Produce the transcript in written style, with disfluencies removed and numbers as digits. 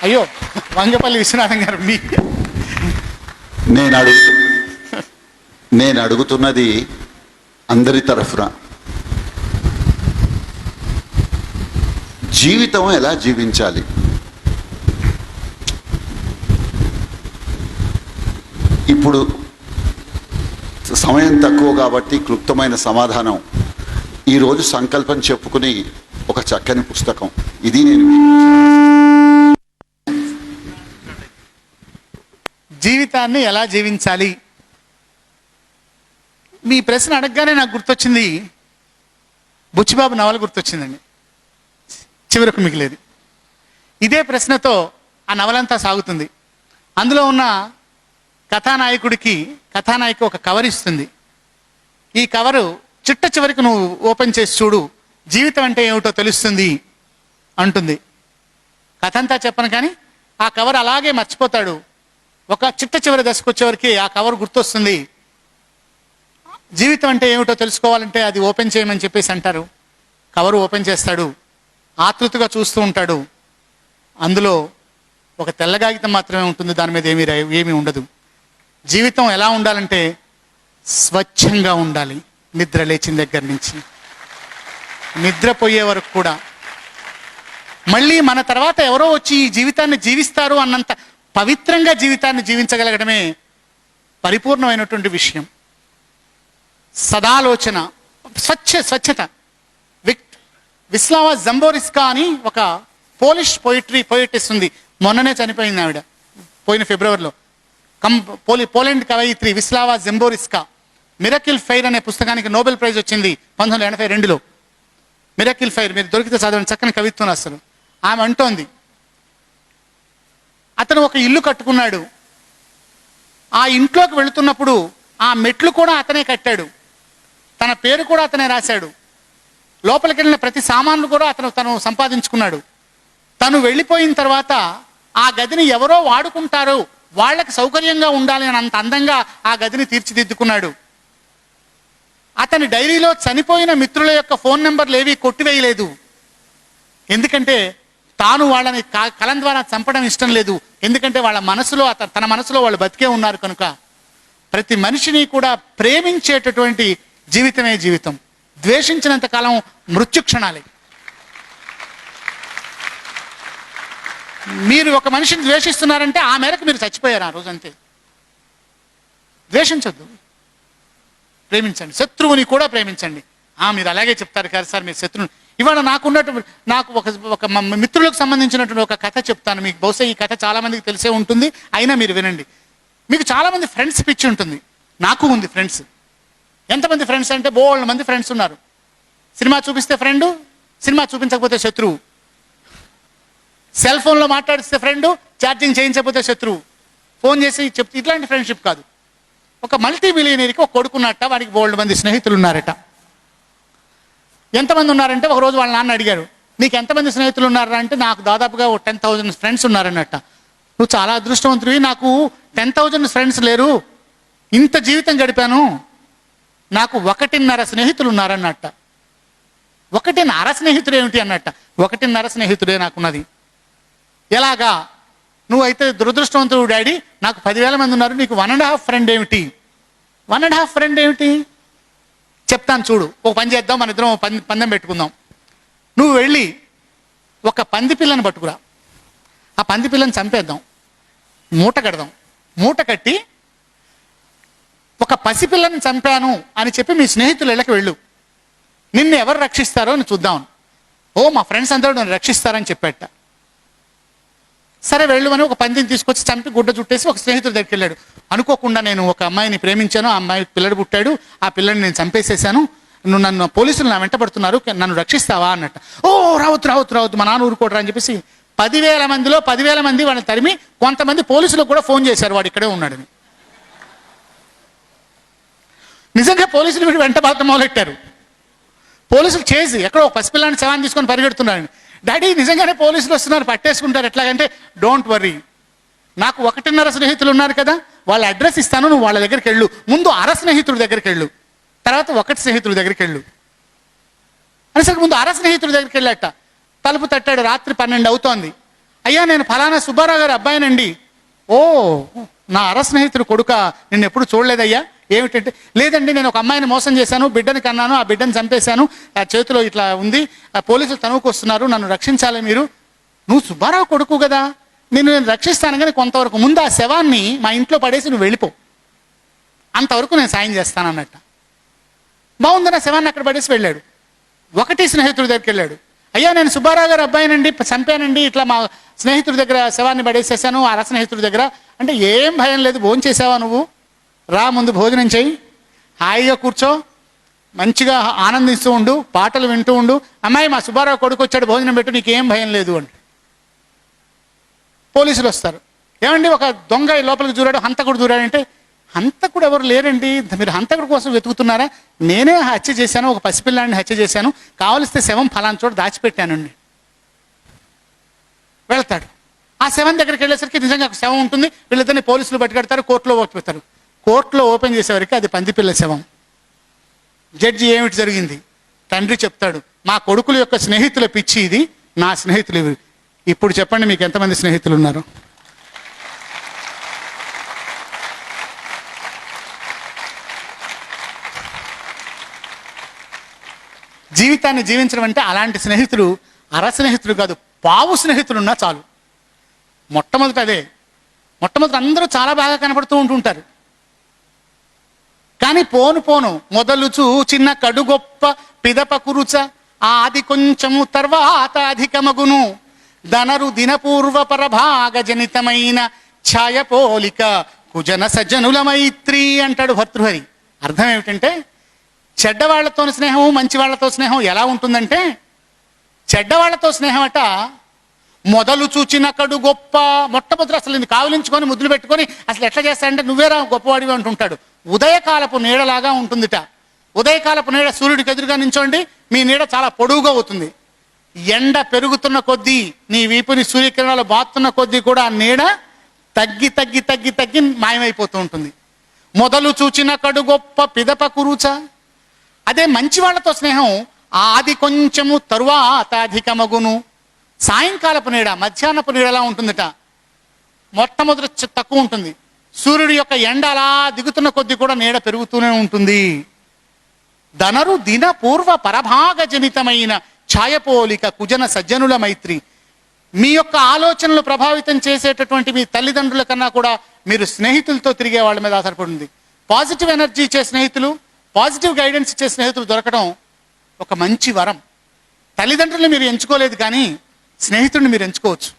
అయ్యో వంగపల్లి విశ్వనాథం గారు మీ నేను అడుగుతున్నది అందరి తరఫున జీవితం ఎలా జీవించాలి? ఇప్పుడు సమయం తక్కువ కాబట్టి క్లుప్తమైన సమాధానం. ఈరోజు సంకల్పం చెప్పుకుని ఒక చక్కని పుస్తకం ఇది. నేను జీవితాన్ని ఎలా జీవించాలి, మీ ప్రశ్న అడగగానే నాకు గుర్తొచ్చింది బుచ్చిబాబు నవల గుర్తొచ్చిందండి. చివరకు మిగిలేదు. ఇదే ప్రశ్నతో ఆ నవలంతా సాగుతుంది. అందులో ఉన్న కథానాయిక ఒక కవర్ ఇస్తుంది. ఈ కవరు చిట్ట చివరికి నువ్వు ఓపెన్ చేసి చూడు, జీవితం అంటే ఏమిటో తెలుస్తుంది అంటుంది. కథ అంతా చెప్పను కానీ ఆ కవర్ అలాగే మర్చిపోతాడు. ఒక చిట్ట చివరి దశకు వచ్చేవరకు ఆ కవర్ గుర్తొస్తుంది. జీవితం అంటే ఏమిటో తెలుసుకోవాలంటే అది ఓపెన్ చేయమని చెప్పేసి అంటారు. కవరు ఓపెన్ చేస్తాడు, ఆతృతగా చూస్తూ ఉంటాడు. అందులో ఒక తెల్ల కాగితం మాత్రమే ఉంటుంది, దాని మీద ఏమీ ఉండదు. జీవితం ఎలా ఉండాలంటే స్వచ్ఛంగా ఉండాలి. నిద్ర లేచిన దగ్గర నుంచి నిద్రపోయే వరకు కూడా. మళ్ళీ మన తర్వాత ఎవరో వచ్చి ఈ జీవితాన్ని జీవిస్తారు అన్నంత పవిత్రంగా జీవితాన్ని జీవించగలగడమే పరిపూర్ణమైనటువంటి విషయం. సదాలోచన, స్వచ్ఛత. విస్లావా జంబోరిస్కా అని ఒక పోలిష్ పోయిటిస్ ఉంది. మొన్ననే చనిపోయింది ఆవిడ, పోయిన ఫిబ్రవరిలో. పోలాండ్ కవయిత్రి విస్లావా జంబోరిస్కా. మిరకిల్ ఫైర్ అనే పుస్తకానికి నోబెల్ ప్రైజ్ వచ్చింది 1982లో. మిరకిల్ ఫైర్ మీరు దొరికితే చదవండి, చక్కని కవిత్వం అసలు. ఆమె అంటోంది, అతను ఒక ఇల్లు కట్టుకున్నాడు. ఆ ఇంట్లోకి వెళుతున్నప్పుడు ఆ మెట్లు కూడా అతనే కట్టాడు, తన పేరు కూడా అతనే రాశాడు. లోపలికి వెళ్ళిన ప్రతి సామాన్లు కూడా తను సంపాదించుకున్నాడు. తను వెళ్ళిపోయిన తర్వాత ఆ గదిని ఎవరో వాడుకుంటారు, వాళ్ళకి సౌకర్యంగా ఉండాలి అని అంత అందంగా ఆ గదిని తీర్చిదిద్దుకున్నాడు. అతని డైరీలో చనిపోయిన మిత్రుల యొక్క ఫోన్ నెంబర్లు ఏవి కొట్టివేయలేదు. ఎందుకంటే తాను వాళ్ళని కలం ద్వారా చంపడం ఇష్టం లేదు. ఎందుకంటే వాళ్ళ మనసులో తన మనసులో వాళ్ళు బతికే ఉన్నారు కనుక. ప్రతి మనిషిని కూడా ప్రేమించేటటువంటి జీవితమే జీవితం. ద్వేషించినంత కాలం మృత్యు క్షణాలే. మీరు ఒక మనిషిని ద్వేషిస్తున్నారంటే ఆ మేరకు మీరు చచ్చిపోయారు ఆ రోజు, అంతే. ద్వేషించొద్దు, ప్రేమించండి. శత్రువుని కూడా ప్రేమించండి. మీరు అలాగే చెప్తారు కదా సార్ మీరు శత్రువుని. ఇవాళ నాకు ఒక మిత్రులకు సంబంధించినటువంటి ఒక కథ చెప్తాను మీకు. బహుశా ఈ కథ చాలా మందికి తెలిసే ఉంటుంది, అయినా మీరు వినండి. మీకు చాలా మంది ఫ్రెండ్స్ పిచ్చి ఉంటుంది. నాకు ఉంది ఫ్రెండ్స్. ఎంతమంది ఫ్రెండ్స్ అంటే బోల్డ్ మంది ఫ్రెండ్స్ ఉన్నారు. సినిమా చూపిస్తే ఫ్రెండు, సినిమా చూపించకపోతే శత్రువు. సెల్ ఫోన్లో మాట్లాడిస్తే ఫ్రెండు, ఛార్జింగ్ చేయించకపోతే శత్రువు. ఫోన్ చేసి చెప్తే ఇట్లాంటి ఫ్రెండ్షిప్ కాదు. ఒక మల్టీ మిలియనీర్కి ఒక కొడుకున్నట్ట, వాడికి బోల్డ్ మంది స్నేహితులు ఉన్నారట. ఎంతమంది ఉన్నారంటే ఒకరోజు వాళ్ళ నాన్న అడిగారు, నీకు ఎంతమంది స్నేహితులు ఉన్నారా అంటే నాకు దాదాపుగా 10,000 ఫ్రెండ్స్ ఉన్నారన్నట్ట. నువ్వు చాలా అదృష్టవంతుడివి, నాకు 10,000 ఫ్రెండ్స్ లేరు, ఇంత జీవితం గడిపాను, నాకు 1.5 స్నేహితులు ఉన్నారన్నట్ట. 1.5 స్నేహితుడు ఏమిటి అన్నట్ట. 1.5 స్నేహితుడే నాకున్నది. ఎలాగా? నువ్వైతే దురదృష్టవంతుడు డాడీ, నాకు 10,000 మంది ఉన్నారు, నీకు 1.5 ఫ్రెండ్ ఏమిటి? 1.5 ఫ్రెండ్ ఏమిటి చెప్తాను చూడు. ఒక పని చేద్దాం, మన ఇద్దరం పందెం పెట్టుకుందాం. నువ్వు వెళ్ళి ఒక పంది పిల్లని పట్టుకురా, ఆ పంది పిల్లని చంపేద్దాం, మూట కడదాం. మూట కట్టి ఒక పసిపిల్లని చంపాను అని చెప్పి మీ స్నేహితులు ఇళ్ళకి వెళ్ళు, నిన్ను ఎవరు రక్షిస్తారో అని చూద్దాం. మా ఫ్రెండ్స్ అందరూ నన్ను రక్షిస్తారని చెప్పేట. సరే వెళ్ళు అని ఒక పందిని తీసుకొచ్చి చంపి గుడ్డ చుట్టేసి ఒక స్నేహితుడి దగ్గరికి వెళ్ళాడు. అనుకోకుండా నేను ఒక అమ్మాయిని ప్రేమించాను, ఆ అమ్మాయి పిల్లడు పుట్టాడు, ఆ పిల్లని నేను చంపేసేసాను, నన్ను పోలీసులు నా వెంట పడుతున్నారు, నన్ను రక్షిస్తావా అన్నట్టు. రావద్దు మా నాన్న ఊరుకోడరా అని చెప్పేసి 10,000 మందిలో 10,000 మంది వాళ్ళని తరిమి కొంతమంది పోలీసులకు కూడా ఫోన్ చేశారు వాడు ఇక్కడే ఉన్నాడని. నిజంగా పోలీసులు వీడు వెంట బాధ మొదలెట్టారు. పోలీసులు చేసి ఎక్కడో ఒక పసిపిల్లాన్ని శవాన్ని తీసుకొని పరిగెడుతున్నారని. డాడీ నిజంగానే పోలీసులు వస్తున్నారు, పట్టేసుకుంటారు, ఎట్లాగంటే డోంట్ వర్రీ, నాకు 1.5 స్నేహితులు ఉన్నారు కదా, వాళ్ళ అడ్రస్ ఇస్తాను, నువ్వు వాళ్ళ దగ్గరికి వెళ్ళు. ముందు 1/2 స్నేహితుడి దగ్గరికి వెళ్ళు, తర్వాత 1 స్నేహితుడి దగ్గరికి వెళ్ళు అనేసరికి ముందు 1/2 స్నేహితుడి దగ్గరికి వెళ్ళాట. తలుపు తట్టాడు. రాత్రి 12 అవుతోంది. అయ్యా నేను ఫలానా సుబ్బారావు గారి అబ్బాయినండి. ఓ, నా అర స్నేహితుడు కొడుక, నిన్ను ఎప్పుడు చూడలేదయ్యా. ఏమిటంటే, లేదండి నేను ఒక అమ్మాయిని మోసం చేశాను, బిడ్డని కన్నాను, ఆ బిడ్డని చంపేశాను, ఆ చేతిలో ఇట్లా ఉంది, ఆ పోలీసులు తనువుకు వస్తున్నారు, నన్ను రక్షించాలి మీరు. నువ్వు సుబ్బారావు కొడుకు కదా, నేను రక్షిస్తాను, కానీ కొంతవరకు ముందు ఆ శవాన్ని మా ఇంట్లో పడేసి నువ్వు వెళ్ళిపో, అంతవరకు నేను సాయం చేస్తాను అన్నట్ట. బాగుందని ఆ శవాన్ని అక్కడ పడేసి వెళ్ళాడు. ఒకటి స్నేహితుడి దగ్గరికి వెళ్ళాడు. అయ్యా నేను సుబ్బారావు గారి అబ్బాయినండి, చంపానండి, ఇట్లా మా స్నేహితుడి దగ్గర శవాన్ని పడేసేసాను, అర స్నేహితుడి దగ్గర. అంటే ఏం భయం లేదు, భోజనం చేసావా నువ్వు, రా ముందు భోజనం చేయి, హాయిగా కూర్చో, మంచిగా ఆనందిస్తూ ఉండు, పాటలు వింటూ ఉండు, అమ్మాయి మా సుబ్బారావు కొడుకు వచ్చాడు భోజనం పెట్టు, నీకేం భయం లేదు అంటే. పోలీసులు వస్తారు. ఏమండి ఒక దొంగ లోపలికి దూరాడు, హంతకుడు దూరాడంటే, హంతకుడు ఎవరు లేరండి, మీరు హంతకుడు కోసం వెతుకుతున్నారా, నేనే హత్య చేశాను, ఒక పసిపిల్లాడిని హత్య చేశాను, కావలిస్తే శవం ఫలానా చోట దాచిపెట్టానండి. వెళ్తాడు. ఆ శవం దగ్గరికి వెళ్ళేసరికి నిజంగా ఒక శవం ఉంటుంది. వీళ్ళిద్దరిని పోలీసులు పట్టుకెడతారు, కోర్టులో పెడతారు. కోర్టులో ఓపెన్ చేసేవరకు అది పందిపిల్ల శవం. జడ్జి ఏమిటి జరిగింది, తండ్రి చెప్తాడు, మా కొడుకుల యొక్క స్నేహితుల పిచ్చి ఇది, నా స్నేహితులు ఇవి. ఇప్పుడు చెప్పండి మీకు ఎంతమంది స్నేహితులు ఉన్నారు? జీవితాన్ని జీవించడం అంటే అలాంటి స్నేహితులు అర స్నేహితులు కాదు, పావు స్నేహితులు ఉన్నా చాలు. మొట్టమొదటి అదే. మొట్టమొదటి అందరూ చాలా బాగా కనపడుతూ ఉంటుంటారు, కానీ పోను పోను మొదలు చూచిన కడు గొప్ప పిదప కురుచ ఆది కొంచెము తర్వాత అధికమగును ధనరు దినపూర్వ పరభాగ జనితమైన ఛాయపోలిక కుజన సజ్జనుల మైత్రి అంటాడు భర్తృహరి. అర్థం ఏమిటంటే, చెడ్డవాళ్లతో స్నేహం మంచి వాళ్ళతో స్నేహం ఎలా ఉంటుందంటే, చెడ్డవాళ్లతో స్నేహం అట మొదలు చూచిన కడు గొప్ప, మొట్టమొదటి అసలు ఇది కావలించుకొని ముద్దులు పెట్టుకొని అసలు ఎట్లా చేస్తాడంటే నువ్వేరా గొప్పవాడివి అంటుంటాడు. ఉదయకాలపు నీడలాగా ఉంటుందిట. ఉదయకాలపు నీడ సూర్యుడికి ఎదురుగా నించోండి, మీ నీడ చాలా పొడువుగా అవుతుంది. ఎండ పెరుగుతున్న కొద్దీ, నీ వీపుని సూర్యకిరణాలు బాతున్న కొద్దీ కూడా ఆ నీడ తగ్గి తగ్గి తగ్గి తగ్గి మాయమైపోతూ ఉంటుంది. మొదలు చూచిన కడు గొప్ప పిదప కురుచ. అదే మంచి వాళ్ళతో స్నేహం ఆది కొంచెము తరువాత అధికమగును. సాయంకాలపు నీడ మధ్యాహ్నపు నీడలా ఉంటుందిట. మొట్టమొదటి తక్కువ ఉంటుంది, సూర్యుడి యొక్క ఎండ అలా దిగుతున్న కొద్దీ కూడా నీడ పెరుగుతూనే ఉంటుంది. ధనరు దిన పూర్వ పరభాగ జనితమైన ఛాయపోలిక కుజన సజ్జనుల మైత్రి. మీ యొక్క ఆలోచనలు ప్రభావితం చేసేటటువంటి మీ తల్లిదండ్రుల కన్నా కూడా మీరు స్నేహితులతో తిరిగే వాళ్ళ మీద ఆధారపడింది. పాజిటివ్ ఎనర్జీ ఇచ్చే స్నేహితులు, పాజిటివ్ గైడెన్స్ ఇచ్చే స్నేహితులు దొరకడం ఒక మంచి వరం. తల్లిదండ్రులను మీరు ఎంచుకోలేదు, కానీ స్నేహితుడిని మీరు ఎంచుకోవచ్చు.